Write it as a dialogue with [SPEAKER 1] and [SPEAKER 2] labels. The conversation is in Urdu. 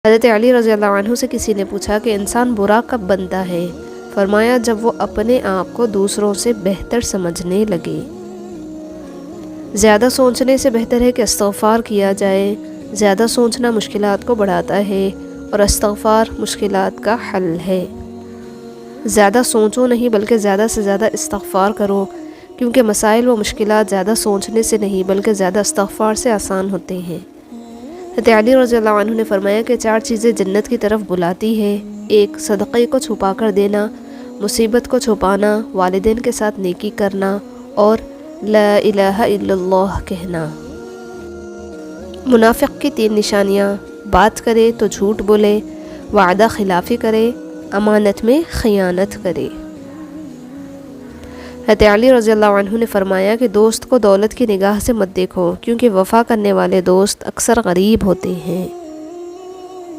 [SPEAKER 1] حضرت علی رضی اللہ عنہ سے کسی نے پوچھا کہ انسان برا کب بنتا ہے؟ فرمایا جب وہ اپنے آپ کو دوسروں سے بہتر سمجھنے لگے۔ زیادہ سوچنے سے بہتر ہے کہ استغفار کیا جائے۔ زیادہ سوچنا مشکلات کو بڑھاتا ہے اور استغفار مشکلات کا حل ہے۔ زیادہ سوچو نہیں بلکہ زیادہ سے زیادہ استغفار کرو، کیونکہ مسائل و مشکلات زیادہ سوچنے سے نہیں بلکہ زیادہ استغفار سے آسان ہوتے ہیں۔ حضرت علی رضی اللہ عنہ نے فرمایا کہ 4 چیزیں جنت کی طرف بلاتی ہے: 1 صدقے کو چھپا کر دینا، مصیبت کو چھپانا، والدین کے ساتھ نیکی کرنا اور لا الہ الا اللہ کہنا۔ منافق کی 3 نشانیاں: بات کرے تو جھوٹ بولے، وعدہ خلافی کرے، امانت میں خیانت کرے۔ حضرت علی رضی اللہ عنہ نے فرمایا کہ دوست کو دولت کی نگاہ سے مت دیکھو، کیونکہ وفا کرنے والے دوست اکثر غریب ہوتے ہیں۔